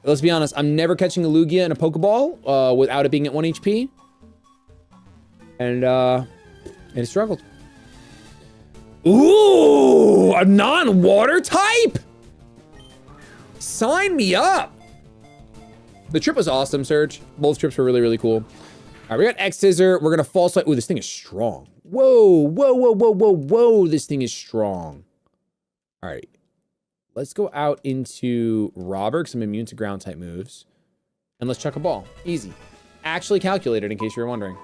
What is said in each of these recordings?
Let's be honest, I'm never catching a Lugia in a Pokeball without it being at 1 HP. And it struggled. Ooh, a non-water type? Sign me up. The trip was awesome, Serge. Both trips were really, really cool. All right, we got X-Scissor. We're gonna false swipe. Ooh, this thing is strong. Whoa, whoa, whoa, whoa, whoa, whoa. This thing is strong. All right. Let's go out into Robber, because I'm immune to ground type moves. And let's chuck a ball. Easy. Actually calculated, in case you were wondering.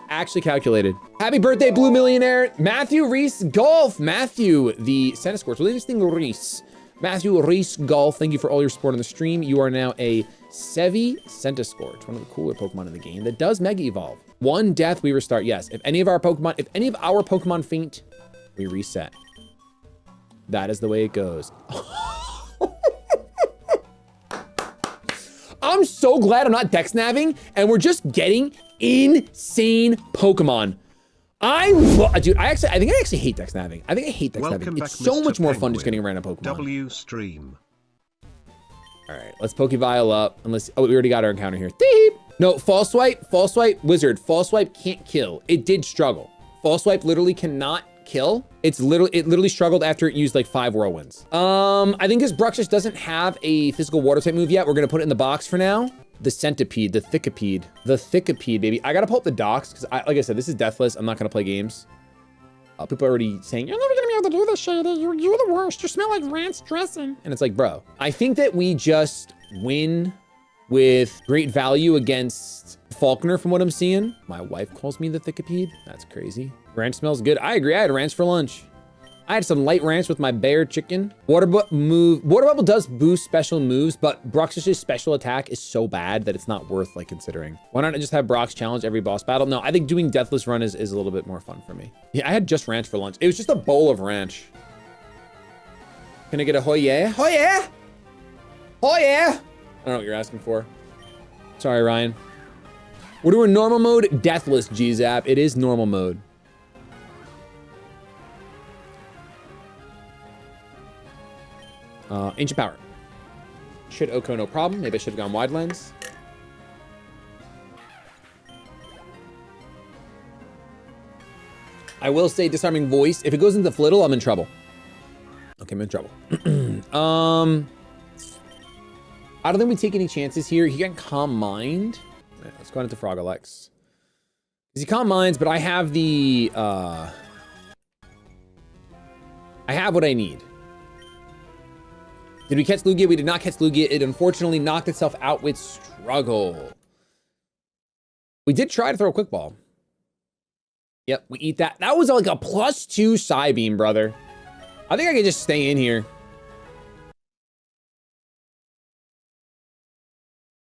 Actually calculated. Happy birthday, Blue Millionaire. Matthew Reese Golf. Matthew, the center score. So this thing Reese. Matthew Reese Golf, thank you for all your support on the stream. You are now a Sevi Centiskorch, one of the cooler Pokemon in the game that does Mega Evolve. One death, we restart. Yes, if any of our Pokemon faint, we reset. That is the way it goes. I'm so glad I'm not dex navving and we're just getting insane Pokemon. Dude, I think I actually hate dex navving. I think I hate dex navving. It's so much more fun just getting a random Pokemon. W stream. All right, let's Pokebile up. Unless, oh, we already got our encounter here. Deep. No, false swipe, wizard. False swipe can't kill. It did struggle. False swipe literally cannot kill. It literally struggled after it used like 5 whirlwinds. I think this Bruxish doesn't have a physical water type move yet. We're gonna put it in the box for now. The Centipede, the Thickipede, baby. I gotta pull up the docs because like I said, this is Deathless. I'm not gonna play games. People are already saying, you're never gonna be able to do this, Shady. You're the worst. You smell like ranch dressing. And it's like, bro, I think that we just win with great value against Falkner from what I'm seeing. My wife calls me the Thickipede. That's crazy. Ranch smells good. I agree. I had ranch for lunch. I had some light ranch with my bear chicken. Water Bubble does boost special moves, but Bruxish's special attack is so bad that it's not worth like considering. Why not just have Brox challenge every boss battle? No, I think doing Deathless run is a little bit more fun for me. Yeah, I had just ranch for lunch. It was just a bowl of ranch. Can I get a oh yeah? Oh yeah? Oh yeah? I don't know what you're asking for. Sorry, Ryan. We're doing normal mode, Deathless, G-Zap. It is normal mode. Ancient Power. Should Oko no problem. Maybe I should have gone wide lens. I will say disarming voice. If it goes into Flittle, I'm in trouble. Okay, I'm in trouble. I don't think we take any chances here. He can Calm Mind. Right, let's go into Frogalex. He Calm Minds, but I have the I have what I need. Did we catch Lugia? We did not catch Lugia. It unfortunately knocked itself out with struggle. We did try to throw a quick ball. Yep, we eat that. That was like a +2 Psybeam, brother. I think I can just stay in here.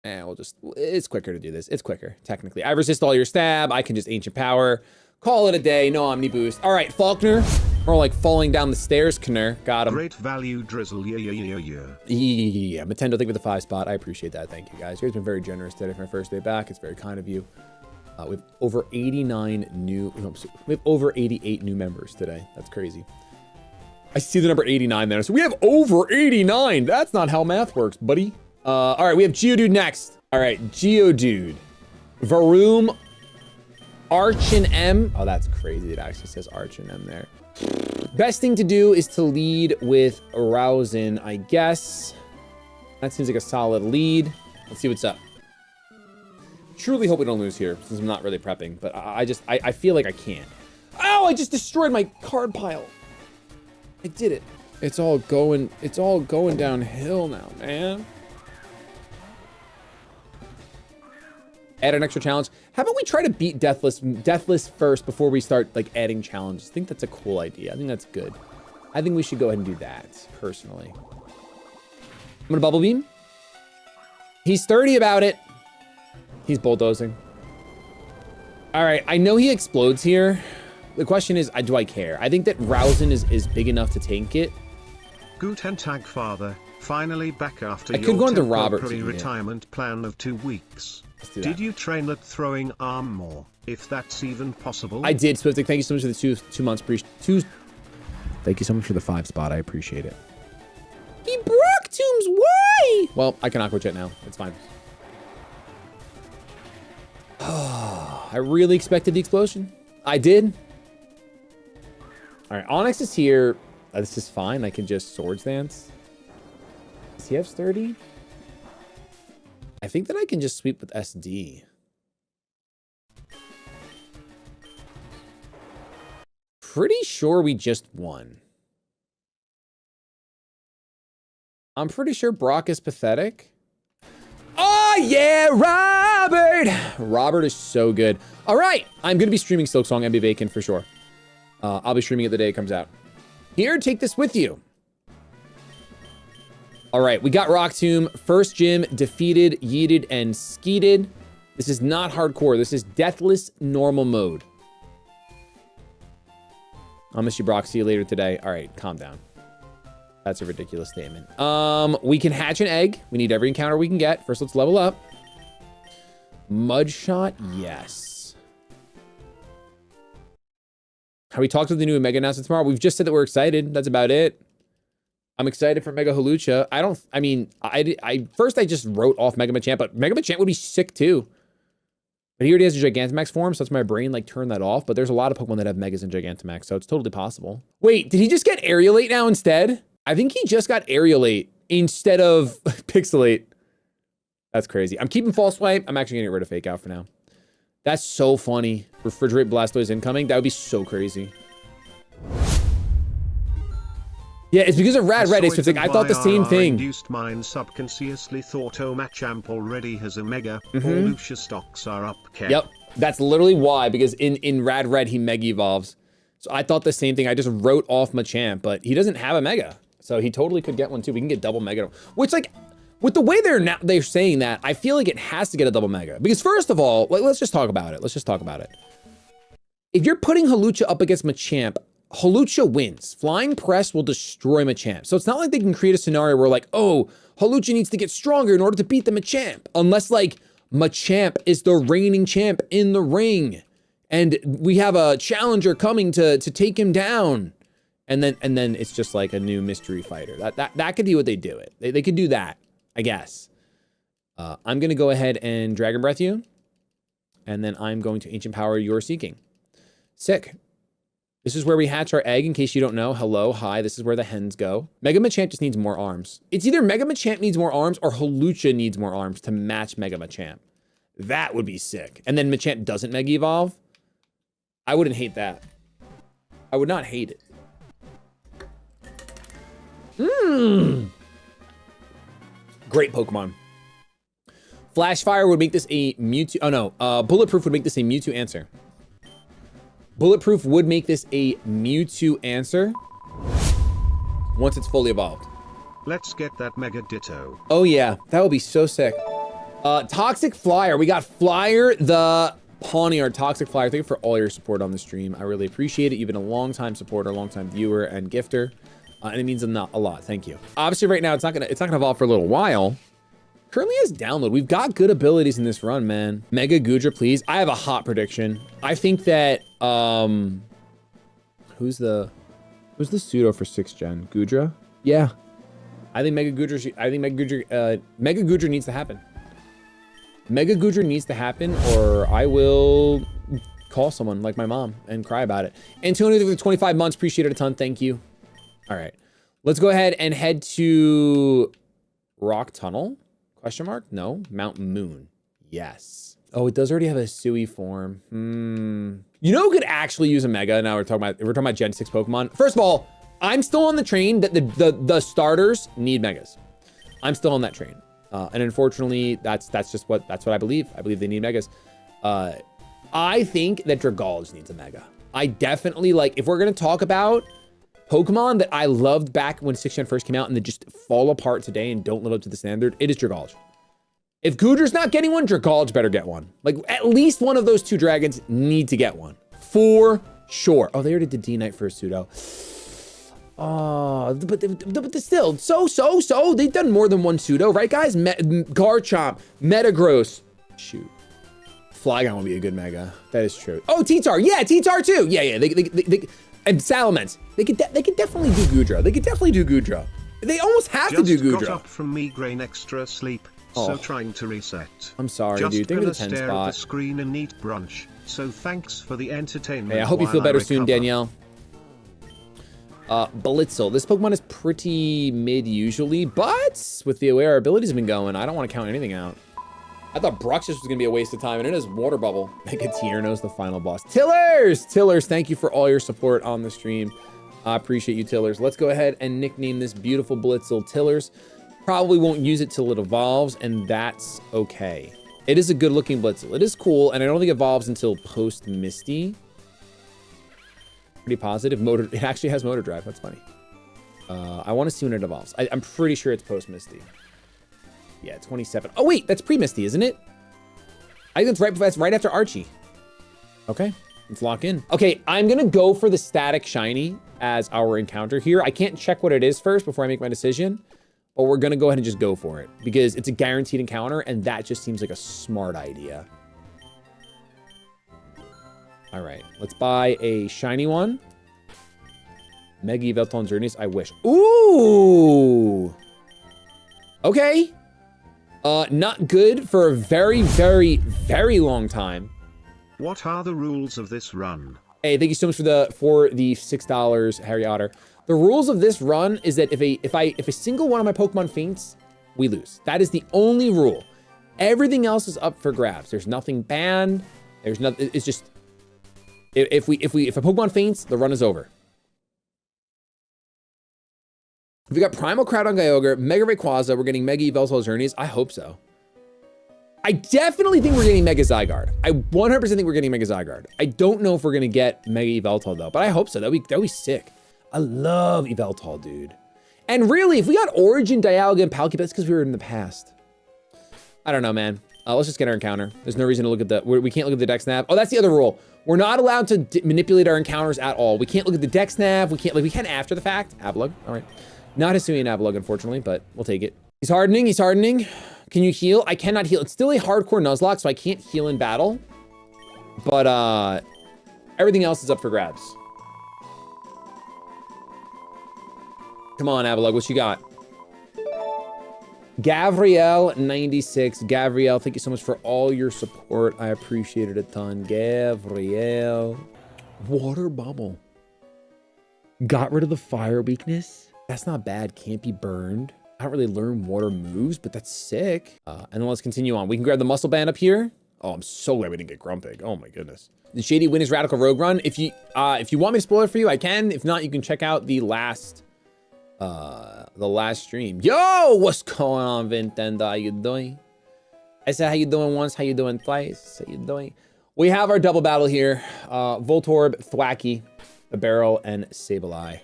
And it's quicker to do this. It's quicker, technically. I resist all your stab. I can just Ancient Power. Call it a day. No Omni Boost. All right, Falkner. More like falling down the stairs, Knur. Got him. Great value, Drizzle. Yeah. Yeah. Nintendo, thank you for the 5 spot. I appreciate that. Thank you, guys. You guys been very generous today for my first day back. It's very kind of you. We have over 89 new, we have over 88 new members today. That's crazy. I see the number 89 there. So we have over 89. That's not how math works, buddy. All right, we have Geodude next. All right, Geodude. Varoom. Arch&M. Oh, that's crazy. It actually says Arch&M there. Best thing to do is to lead with Arousin, I guess. That seems like a solid lead. Let's see what's up. Truly hope we don't lose here, since I'm not really prepping, but I feel like I can't. Oh, I just destroyed my card pile. I did it. It's all going downhill now, man. Add an extra challenge. How about we try to beat Deathless first before we start like adding challenges? I think that's a cool idea. I think that's good. I think we should go ahead and do that, personally. I'm gonna Bubble Beam. He's sturdy about it. He's bulldozing. All right, I know he explodes here. The question is, do I care? I think that Rousin is big enough to tank it. Guten Tag, father. Finally back after I could go into Robert retirement plan of 2 weeks. Did you train at throwing arm more, if that's even possible? I did, Swiftic. Thank you so much for the 2 months. Thank you so much for the 5 spot. I appreciate it. He brooked! Tombs, why? Well, I can Aqua Jet now. It's fine. Oh, I really expected the explosion. I did. All right, Onyx is here. This is fine. I can just Swords Dance. Does he have 30? I think that I can just sweep with SD. Pretty sure we just won. I'm pretty sure Brock is pathetic. Oh yeah, Robert! Robert is so good. All right, I'm gonna be streaming Silksong and be Bacon for sure. I'll be streaming it the day it comes out. Here, take this with you. All right, we got Rock Tomb, first gym, defeated, yeeted, and skeeted. This is not hardcore. This is Deathless normal mode. I'll miss you, Brock. See you later today. All right, calm down. That's a ridiculous statement. We can hatch an egg. We need every encounter we can get. First, let's level up. Mudshot, yes. Have we talked with the new Mega announcement tomorrow? We've just said that we're excited. That's about it. I'm excited for Mega Hawlucha. First I just wrote off Mega Machamp, but Mega Machamp would be sick too. But he already has a Gigantamax form, so that's my brain like turned that off. But there's a lot of Pokemon that have Megas and Gigantamax, so it's totally possible. Wait, did he just get Aerialate now instead? I think he just got Aerialate instead of Pixelate. That's crazy. I'm keeping False Swipe. I'm actually getting rid of Fake Out for now. That's so funny. Refrigerate Blastoise incoming. That would be so crazy. Yeah, it's because of Rad Red. It's like, I thought the same thing. Induced mind subconsciously thought Machamp already has a Mega. All Lucia stocks are up. Yep, that's literally why. Because in Rad Red he Mega Evolves. So I thought the same thing. I just wrote off Machamp, but he doesn't have a Mega, so he totally could get one too. We can get double Mega, which like with the way they're saying that, I feel like it has to get a double Mega. Because first of all, let's just talk about it. Let's just talk about it. If you're putting Hawlucha up against Machamp, Hawlucha wins. Flying Press will destroy Machamp. So it's not like they can create a scenario where like, oh, Hawlucha needs to get stronger in order to beat the Machamp. Unless like Machamp is the reigning champ in the ring. And we have a challenger coming to take him down. And then it's just like a new mystery fighter. That could be what they do it. They could do that, I guess. I'm gonna go ahead and Dragon Breath you. And then I'm going to Ancient Power You're Seeking. Sick. This is where we hatch our egg, in case you don't know. Hello, hi, this is where the hens go. Mega Machamp just needs more arms. It's either Mega Machamp needs more arms or Hawlucha needs more arms to match Mega Machamp. That would be sick. And then Machamp doesn't Mega Evolve. I wouldn't hate that. I would not hate it. Great Pokemon. Flash Fire would make this a Mewtwo. Oh no, Bulletproof would make this a Mewtwo answer. Bulletproof would make this a Mewtwo answer once it's fully evolved. Let's get that Mega Ditto. Oh yeah, that would be so sick. Toxic Flyer. We got Flyer the Pawniard. Toxic Flyer. Thank you for all your support on the stream. I really appreciate it. You've been a long-time supporter, long-time viewer and gifter. And it means a lot. Thank you. Obviously right now it's not gonna evolve for a little while. Currently has download. We've got good abilities in this run, man. Mega Goodra, please. I have a hot prediction. I think that who's the pseudo for 6th gen? Goodra? Yeah. I think Mega Goodra needs to happen. Mega Goodra needs to happen, or I will call someone like my mom and cry about it. Antonio for 25 months, appreciate it a ton. Thank you. All right. Let's go ahead and head to Rock Tunnel. Question mark? No. Mount Moon. Yes. Oh, it does already have a Sui form. You know who could actually use a Mega? Now we're talking about Gen 6 Pokemon. First of all, I'm still on the train that the starters need Megas. I'm still on that train. And unfortunately, that's what I believe. I believe they need Megas. I think that Dragalge needs a Mega. I definitely like, if we're gonna talk about Pokemon that I loved back when 6th gen first came out and they just fall apart today and don't live up to the standard, it is Dragalge. If Goodra's not getting one, Dragalge better get one. Like, at least one of those two dragons need to get one. For sure. Oh, they already did D-Knight for a pseudo. Oh, but still, so, they've done more than one pseudo, right, guys? Garchomp, Metagross. Shoot. Flygon would be a good Mega. That is true. Oh, T-Tar. Yeah, T-Tar too. Yeah. And Salamence. They could definitely do Goodra. They almost have to do Just Goodra. got up from migraine extra sleep, so trying to reset. I'm sorry, Just dude. Thank you for the 10 stare spot. at the screen and eat brunch, so thanks for the entertainment. Hey, I hope you feel while I better soon, recover. Danielle. Blitzel. This Pokemon is pretty mid usually, but with the way our abilities have been going, I don't want to count anything out. I thought Bruxish was gonna be a waste of time, and it is Water Bubble. Mega Tierno's the final boss. Tillers, thank you for all your support on the stream. I appreciate you, Tillers. Let's go ahead and nickname this beautiful Blitzel Tillers. Probably won't use it till it evolves, and that's okay. It is a good looking Blitzel. It is cool, and I don't think it evolves until post Misty. Pretty positive. It actually has motor drive. That's funny. I want to see when it evolves. I'm pretty sure it's post Misty. Yeah, 27. Oh wait, that's pre Misty, isn't it? I think that's right after Archie. Okay, let's lock in. Okay, I'm gonna go for the static shiny as our encounter here. I can't check what it is first before I make my decision, but we're gonna go ahead and just go for it because it's a guaranteed encounter, and that just seems like a smart idea. All right, let's buy a shiny one. Mega Yveltal Journeys, I wish. Ooh! Okay. Not good for a very, very, very long time. What are the rules of this run? Hey, thank you so much for the $6, Harry Otter. The rules of this run is that if a single one of my Pokemon faints, we lose. That is the only rule. Everything else is up for grabs. There's nothing banned. There's nothing. It's just if a Pokemon faints, the run is over. We got Primal Crowd on Kyogre, Mega Rayquaza. We're getting Mega Yveltal Journeys. I hope so. I definitely think we're getting Mega Zygarde. I 100% think we're getting Mega Zygarde. I don't know if we're gonna get Mega Yveltal though, but I hope so. That'd be sick. I love Yveltal, dude. And really, if we got Origin, Dialga, and Palkia, that's because we were in the past. I don't know, man. Let's just get our encounter. There's no reason to look at we can't look at the dex nav. Oh, that's the other rule. We're not allowed to manipulate our encounters at all. We can't look at the dex nav. We can after the fact. Avalugg, all right. Not Hisuian Avalugg, unfortunately, but we'll take it. He's hardening. Can you heal? I cannot heal. It's still a hardcore Nuzlocke, so I can't heal in battle. But everything else is up for grabs. Come on, Avalugg, what you got? Gavriel 96. Gavriel, thank you so much for all your support. I appreciate it a ton. Gavriel. Water Bubble. Got rid of the fire weakness. That's not bad. Can't be burned. I don't really learn water moves, but that's sick. And then let's continue on. We can grab the muscle band up here. Oh, I'm so glad we didn't get Grumpig. Oh my goodness. The ShadyPenguinn Radical Rogue Run. If you want me to spoil it for you, I can. If not, you can check out the last stream. Yo, what's going on, Vintenda? How you doing? I said, how you doing once? How you doing twice? How you doing? We have our double battle here. Voltorb, Thwackey, the Barrel, and Sableye.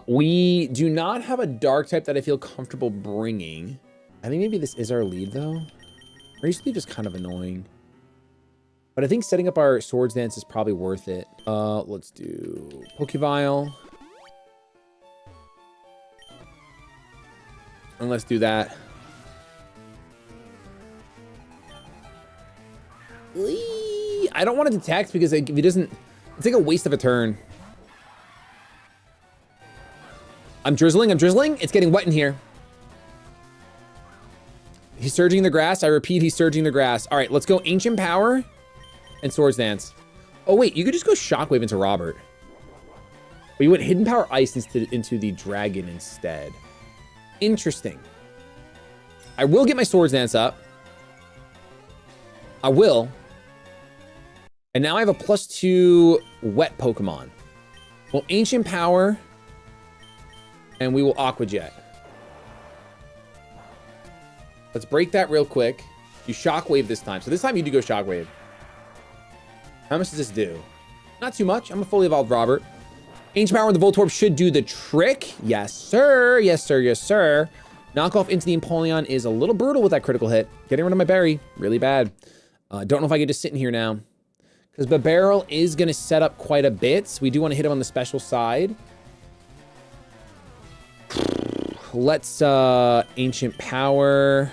We do not have a dark type that I feel comfortable bringing. I think maybe this is our lead though. Race lead is kind of annoying, but I think setting up our Swords Dance is probably worth it. Let's do Pokevile. And let's do that. I don't want to detect because if he doesn't, it's like a waste of a turn. I'm drizzling. It's getting wet in here. He's surging the grass. I repeat, he's surging the grass. All right, let's go Ancient Power and Swords Dance. Oh wait, you could just go Shockwave into Robert. But you went Hidden Power Ice into the Dragon instead. Interesting. I will get my Swords Dance up. I will. And now I have a +2 wet Pokemon. Well, Ancient Power. And we will Aqua Jet. Let's break that real quick. You Shockwave this time. So this time you do go Shockwave. How much does this do? Not too much. I'm a fully evolved Robert. Ancient Power and the Voltorb should do the trick. Yes, sir. Yes, sir. Yes, sir. Knockoff into the Empoleon is a little brutal with that critical hit. Getting rid of my berry. Really bad. Don't know if I can just sit in here now. Because the barrel is going to set up quite a bit. So we do want to hit him on the special side. Let's Ancient Power.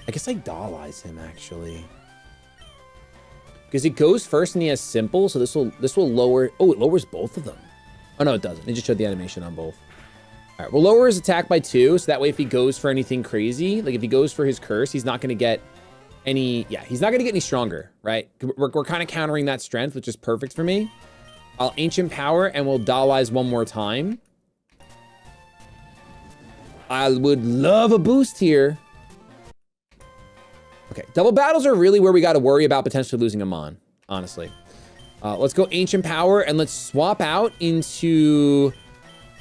I guess I Dollize him actually. Because it goes first and he has simple, so this will lower. Oh, it lowers both of them. Oh no, it doesn't. It just showed the animation on both. All All right, we'll lower his attack by 2, so that way if he goes for anything crazy, like if he goes for his curse, he's not going to get any, he's not going to get any stronger, right? We're kind of countering that strength, which is perfect for me. I'll Ancient Power, and we'll Dolleyes one more time. I would love a boost here. Okay, double battles are really where we got to worry about potentially losing a Mon, honestly. Let's go Ancient Power, and let's swap out into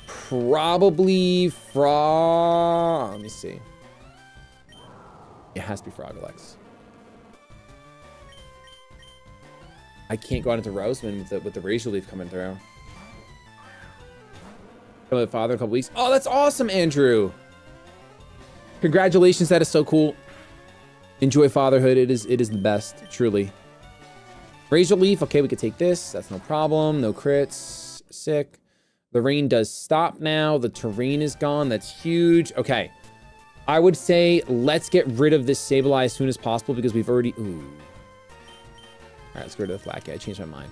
probably Frog. Let me see. It has to be Frogalex. I can't go out into Roseman with the Razor Leaf coming through. Come with father in a couple weeks. Oh, that's awesome, Andrew. Congratulations, that is so cool. Enjoy fatherhood. It is the best, truly. Razor Leaf, okay, we could take this. That's no problem. No crits. Sick. The rain does stop now. The terrain is gone. That's huge. Okay. I would say let's get rid of this Sableye as soon as possible because we've already... Ooh. All right, let's get rid of the Flat Guy. I changed my mind.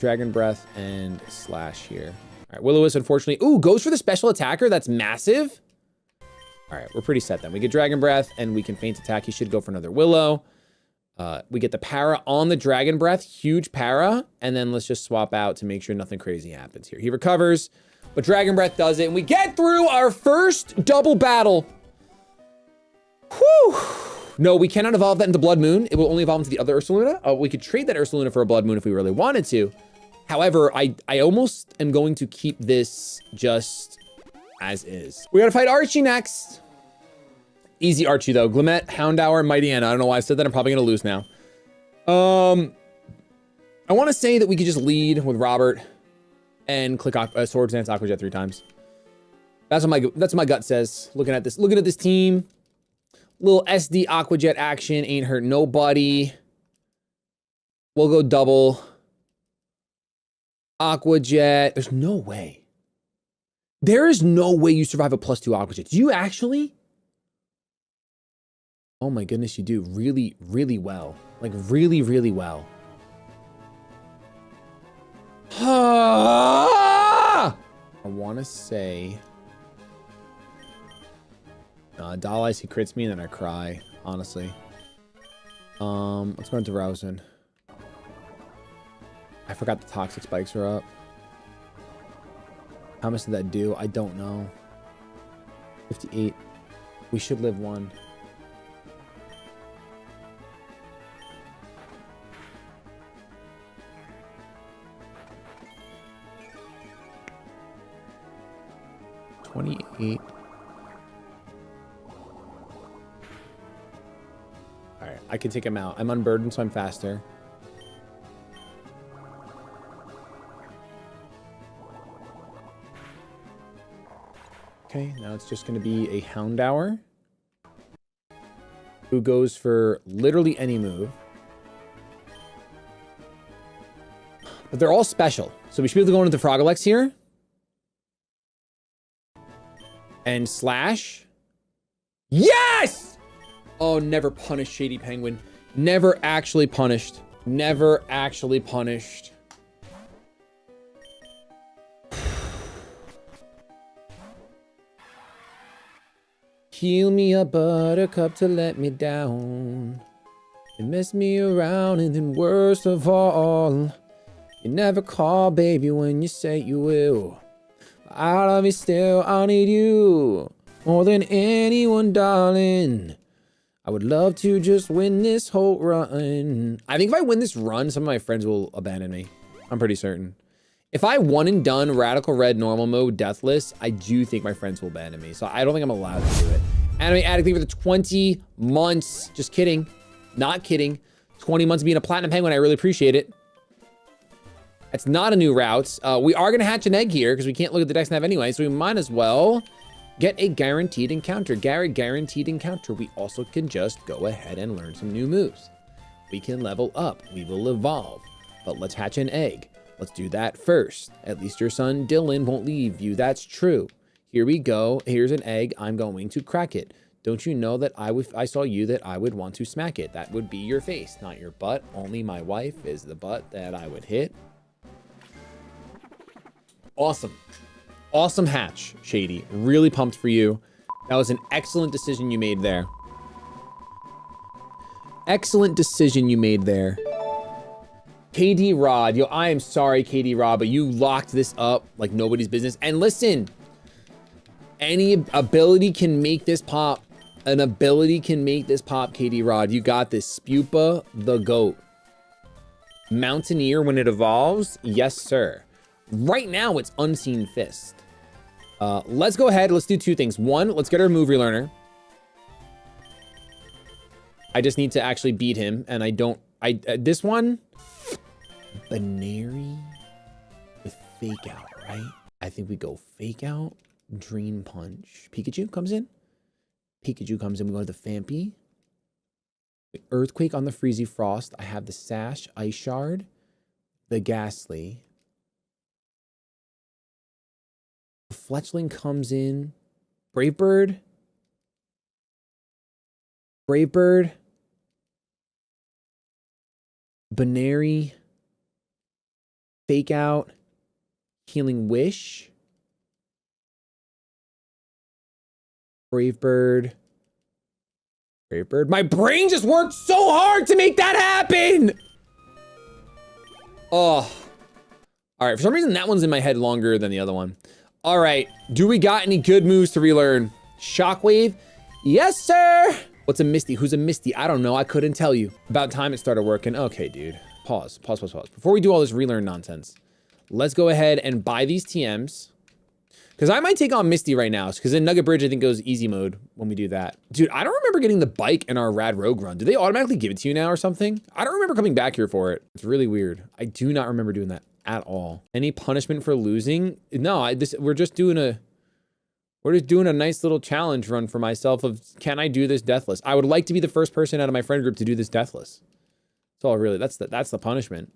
Dragon Breath and Slash here. All right, Will-O-Wisp, unfortunately... Ooh, goes for the special attacker. That's massive. All right, we're pretty set then. We get Dragon Breath and we can Feint Attack. He should go for another Willow. We get the para on the Dragon Breath, huge para, and then let's just swap out to make sure nothing crazy happens here. He recovers, but Dragon Breath does it, and we get through our first double battle. Whew. No, we cannot evolve that into Blood Moon. It will only evolve into the other Ursaluna. We could trade that Ursaluna for a Blood Moon if we really wanted to. However, I almost am going to keep this just as is. We gotta fight Archie next. Easy Archie though. Glimmet, Houndour, Mighty Anna. I don't know why I said that. I'm probably gonna lose now. I want to say that we could just lead with Robert and click Swords Dance Aqua Jet 3 times. That's what my gut says. Looking at this team, little SD Aqua Jet action ain't hurt nobody. We'll go double Aqua Jet. There's no way. There is no way you survive a +2 Aqua Jet. Do you actually? Oh my goodness, you do really, really well. Like really, really well. I want to say... Dolleyes, he crits me and then I cry, honestly. Let's go into Rosen. I forgot the Toxic Spikes are up. How much did that do? I don't know. 58. We should live 1. $28. All right, I can take him out. I'm unburdened, so I'm faster. Okay, now it's just going to be a Houndour who goes for literally any move. But they're all special. So we should be able to go into Frogalex here. And Slash. Yes! Oh, never punished ShadyPenguinn. Never actually punished. Never actually punished. Heal me a buttercup to let me down. You mess me around and then worst of all, you never call baby when you say you will. I love you still, I need you more than anyone, darling. I would love to just win this whole run. I think if I win this run, some of my friends will abandon me. I'm pretty certain. If I one and done Radical Red normal mode Deathless, I do think my friends will abandon me. So I don't think I'm allowed to do it. Anime Addict for the 20 months. Just kidding. Not kidding. 20 months of being a Platinum Penguin. I really appreciate it. It's not a new route. We are going to hatch an egg here because we can't look at the dex nav anyway. So we might as well get a guaranteed encounter. Guaranteed encounter. We also can just go ahead and learn some new moves. We can level up. We will evolve. But let's hatch an egg. Let's do that first. At least your son Dylan won't leave you. That's true. Here we go. Here's an egg. I'm going to crack it. Don't you know that I saw you that I would want to smack it? That would be your face, not your butt. Only my wife is the butt that I would hit. Awesome. Awesome hatch, Shady. Really pumped for you. That was an excellent decision you made there. Excellent decision you made there. KD Rod, yo, I am sorry, KD Rod, but you locked this up like nobody's business. And listen, any ability can make this pop. An ability can make this pop, KD Rod. You got this. Spupa the GOAT. Mountaineer when it evolves? Yes, sir. Right now, it's Unseen Fist. Let's go ahead. Let's do two things. One, let's get our move relearner. I just need to actually beat him, and I don't... this one... Banary with Fake Out, right? I think we go Fake Out, Dream Punch. Pikachu comes in. Pikachu comes in. We go to the Fampy. Earthquake on the Freezy Frost. I have the Sash, Ice Shard, the Ghastly. Fletchling comes in. Brave Bird. Brave Bird. Banary. Fake Out. Healing Wish. Brave Bird. Brave Bird. My brain just worked so hard to make that happen! Oh. Alright, for some reason that one's in my head longer than the other one. Alright, do we got any good moves to relearn? Shockwave? Yes, sir! What's a Misty? Who's a Misty? I don't know, I couldn't tell you. About time it started working. Okay, dude. Pause. Before we do all this relearn nonsense, let's go ahead and buy these TMs. Because I might take on Misty right now, because in Nugget Bridge, I think goes easy mode when we do that. Dude, I don't remember getting the bike in our Rad Rogue run. Do they automatically give it to you now or something? I don't remember coming back here for it. It's really weird. I do not remember doing that at all. Any punishment for losing? No, we're just doing a nice little challenge run for myself of, can I do this Deathless? I would like to be the first person out of my friend group to do this Deathless. That's all really, that's the punishment.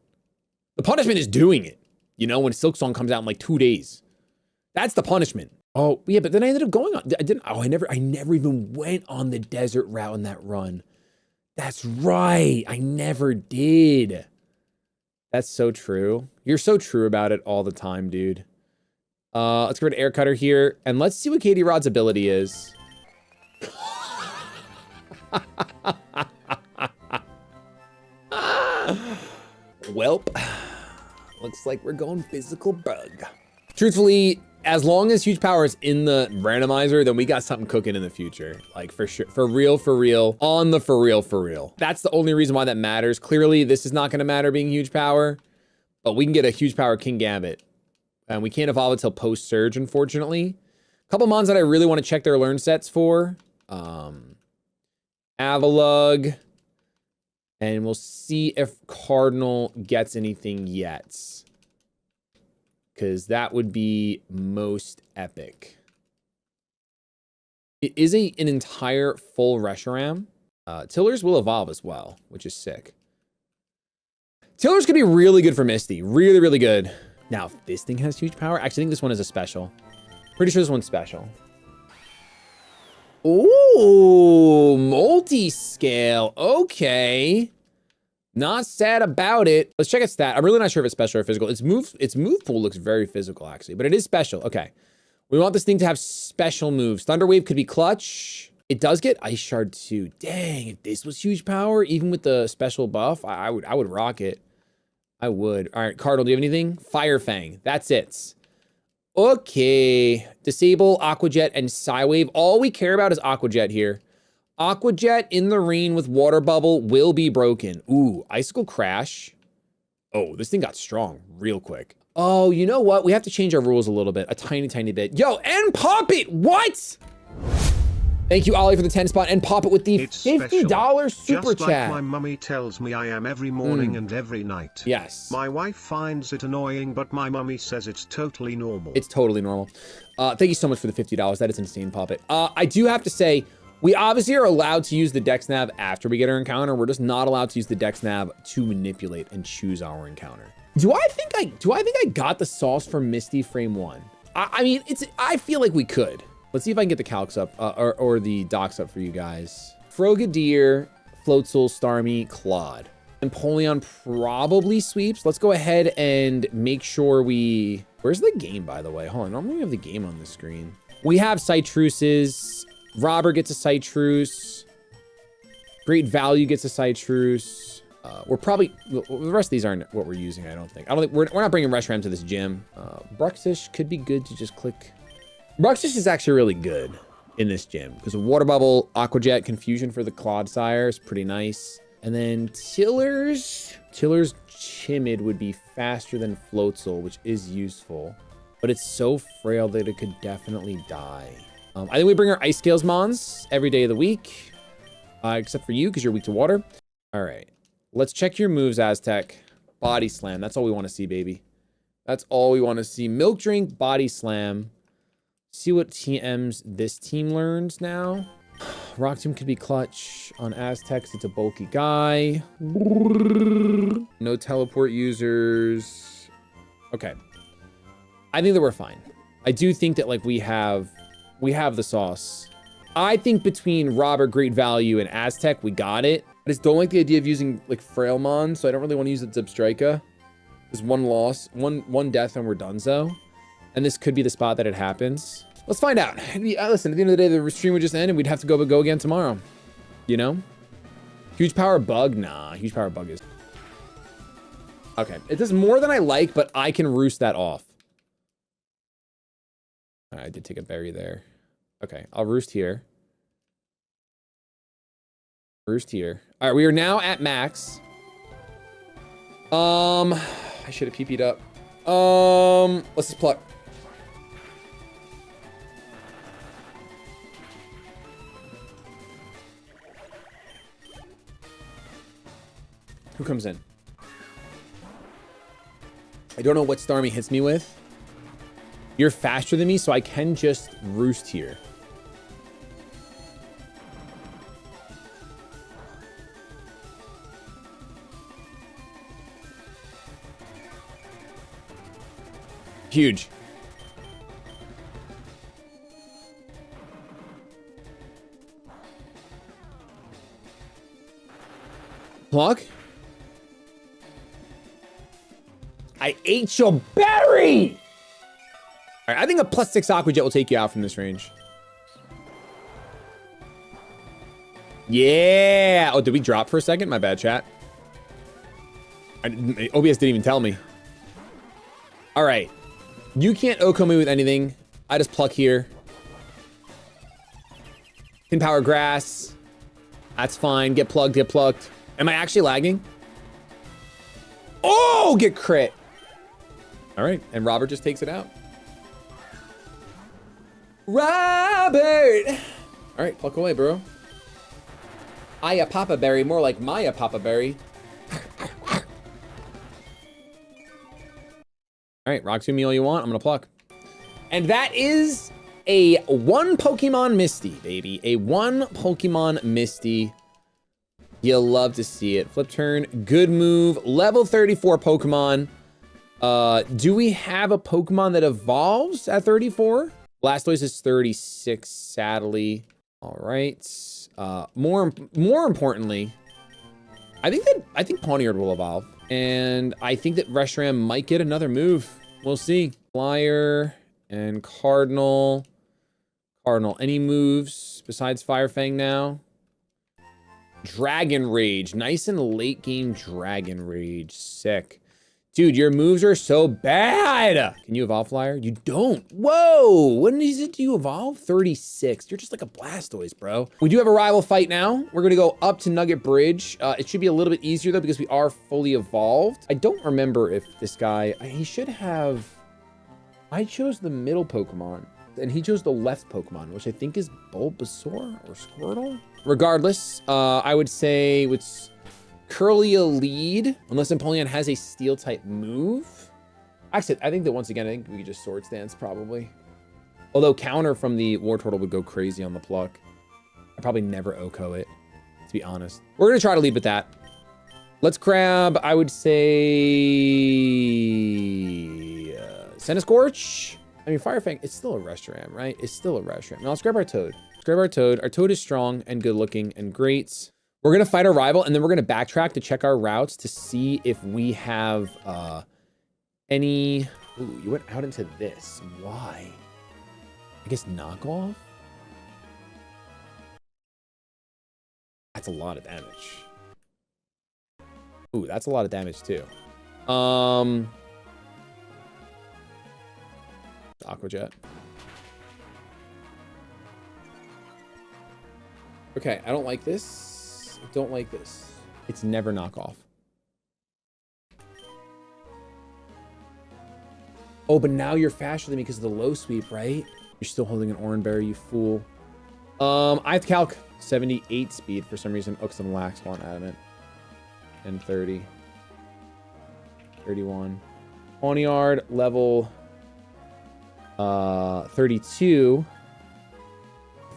The punishment is doing it. You know, when Silk Song comes out in like 2 days. That's the punishment. Oh, yeah, but then I ended up going on, I never even went on the desert route in that run. That's right, I never did. That's so true. You're so true about it all the time, dude. Let's get rid of Air Cutter here, and let's see what Katie Rod's ability is. Welp. Looks like we're going physical bug. Truthfully, as long as huge power is in the randomizer, then we got something cooking in the future. Like for sure, for real, on the for real. That's the only reason why that matters. Clearly, this is not gonna matter being huge power, but we can get a huge power King Gambit. And we can't evolve until post Surge, unfortunately. A couple mons that I really want to check their learn sets for. Avalug. And we'll see if Cardinal gets anything yet. Because that would be most epic. It is an entire full Reshiram. Tillers will evolve as well, which is sick. Tillers could be really good for Misty. Really good. Now, if this thing has huge power, actually, I think this one is a special. Pretty sure this one's special. Ooh, multi-scale. Okay. Not sad about it. Let's check its stat. I'm really not sure if it's special or physical. Its move pool looks very physical, actually, but it is special. Okay. We want this thing to have special moves. Thunder Wave could be clutch. It does get Ice Shard too. Dang, if this was huge power, even with the special buff, I would rock it. I would. All right, Cardinal, do you have anything? Fire Fang. That's it. Okay. Disable Aqua Jet and Psywave. All we care about is Aqua Jet here. Aqua Jet in the rain with Water Bubble will be broken. Ooh, Icicle Crash. Oh, this thing got strong real quick. Oh, you know what? We have to change our rules a little bit. A tiny bit. Yo, and Pop It. What? Thank you, Ollie, for the 10 spot, and Pop It with the $50 super Just chat. Like my mummy tells me I am every morning and every night. Yes. My wife finds it annoying, but my mummy says it's totally normal. It's totally normal. Thank you so much for the $50. That is insane, Pop It. I do have to say, we obviously are allowed to use the Dex Nav after we get our encounter. We're just not allowed to use the Dex Nav to manipulate and choose our encounter. Do I think I got the sauce from Misty frame 1? I mean, I feel like we could. Let's see if I can get the calcs up, or the docs up for you guys. Frogadier, Floatzel, Starmie, Claude. Empoleon probably sweeps. Let's go ahead and make sure we... Where's the game, by the way? Hold on, normally we have the game on the screen. We have Citruses. Robber gets a Citrus. Great Value gets a Citrus. We're probably... The rest of these aren't what we're using, I don't think. We're not bringing Reshiram to this gym. Bruxish could be good to just click. Bruxish is actually really good in this gym because of Water Bubble, Aqua Jet, Confusion for the Clodsire is pretty nice. And then Tiller's Timid would be faster than Floatzel, which is useful, but it's so frail that it could definitely die. I think we bring our Ice Scales Mons every day of the week, except for you because you're weak to water. All right, let's check your moves, Aztec. Body Slam, that's all we want to see, baby. That's all we want to see. Milk Drink, Body Slam. See what TMs this team learns now. Rock Tomb could be clutch on Aztecs. It's a bulky guy. No teleport users. Okay. I think that we're fine. I do think that like we have the sauce. I think between Robber, Great Value, and Aztec, we got it. I just don't like the idea of using like Frailmon, so I don't really want to use the Zebstrika. There's one loss, one death, and we're donezo. And this could be the spot that it happens. Let's find out. Listen, at the end of the day, the stream would just end and we'd have to go again tomorrow. You know? Huge power bug? Nah, huge power bug is... Okay, it does more than I like, but I can roost that off. I did take a berry there. Okay, I'll roost here. Roost here. All right, we are now at max. I should have PP'd up. Let's just pluck. Who comes in? I don't know what Starmie hits me with. You're faster than me, so I can just roost here. Huge. Pluck? I ate your berry! All right, I think a +6 Aqua Jet will take you out from this range. Yeah! Oh, did we drop for a second? My bad, chat. OBS didn't even tell me. All right. You can't OHKO me with anything. I just pluck here. Can power grass. That's fine. Get plugged, get plucked. Am I actually lagging? Oh, get crit. All right, and Robert just takes it out. Robert! All right, pluck away, bro. Aya Papa Berry, more like Maya Papa Berry. All right, rock to me all you want. I'm gonna pluck. And that is a 1 Pokemon Misty, baby. A 1 Pokemon Misty. You'll love to see it. Flip turn, good move. Level 34 Pokemon. Do we have a Pokemon that evolves at 34? Blastoise is 36, sadly. All right. More importantly, I think Pawniard will evolve. And I think that Reshiram might get another move. We'll see. Flyer and Cardinal. Cardinal, any moves besides Fire Fang now? Dragon Rage. Nice and late game Dragon Rage. Sick. Dude, your moves are so bad. Can you evolve Flyer? You don't. Whoa. When is it you evolve? 36. You're just like a Blastoise, bro. We do have a rival fight now. We're going to go up to Nugget Bridge. It should be a little bit easier, though, because we are fully evolved. I don't remember if this guy... He should have... I chose the middle Pokemon, and he chose the left Pokemon, which I think is Bulbasaur or Squirtle. Regardless, I would say with Curly a lead, unless Empoleon has a Steel-type move. Actually, I think that once again, I think we could just Swords Dance probably. Although counter from the Wartortle would go crazy on the pluck. I probably never OHKO it, to be honest. We're gonna try to lead with that. Let's grab, I would say, Centiskorch. I mean, Fire Fang, it's still a Reshiram, right? It's still a Reshiram. Now let's grab our Toad. Let's grab our Toad. Our Toad is strong and good looking and great. We're gonna fight our rival, and then we're gonna backtrack to check our routes to see if we have any... Ooh, you went out into this. Why? I guess knockoff? That's a lot of damage. Ooh, that's a lot of damage too. Aqua Jet. Okay, I don't like this. I don't like this. It's never knockoff. Oh, but now you're faster than me because of the low sweep, right? You're still holding an Oran Berry, you fool. I have to calc 78 speed for some reason. Oh, because I'm lax on adamant. And 30. 31. Poniard, level 32.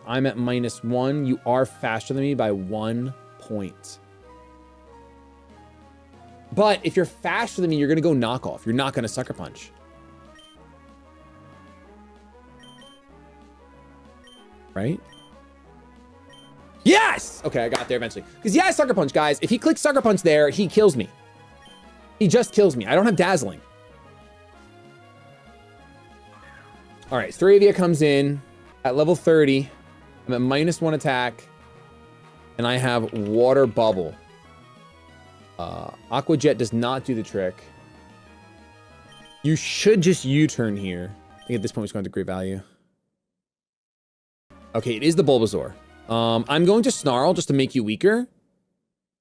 I'm at -1. You are faster than me by 1 point. But if you're faster than me, you're going to go knockoff. You're not going to sucker punch. Right? Yes! Okay, I got there eventually. Because yeah, sucker punch, guys. If he clicks sucker punch there, he kills me. He just kills me. I don't have dazzling. All right, Staravia comes in at level 30. I'm at -1 attack. And I have water bubble. Aqua Jet does not do the trick. You should just U-turn here. I think at this point it's going to great value. Okay, it is the Bulbasaur. I'm going to Snarl just to make you weaker.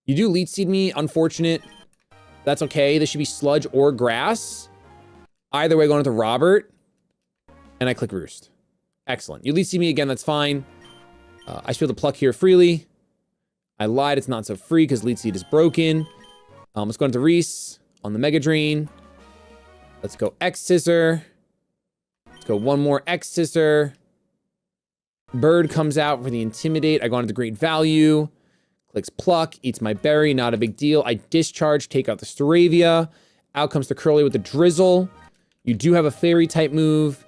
You do Leech Seed me, unfortunate. That's okay. This should be Sludge or Grass. Either way, going to Robert. And I click Roost. Excellent. You Leech Seed me again, that's fine. I should be able to pluck here freely. I lied, it's not so free because Leech Seed is broken. Let's go into Reese on the Mega Drain. Let's go X-Scissor. Let's go one more X-Scissor. Bird comes out for the Intimidate. I go into the Great Value. Clicks Pluck, eats my berry, not a big deal. I discharge, take out the Staravia. Out comes the Curly with the Drizzle. You do have a Fairy type move.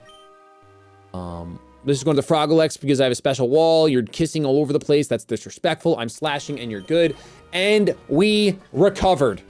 This is going to Frogalex because I have a special wall. You're kissing all over the place. That's disrespectful. I'm slashing and you're good. And we recovered.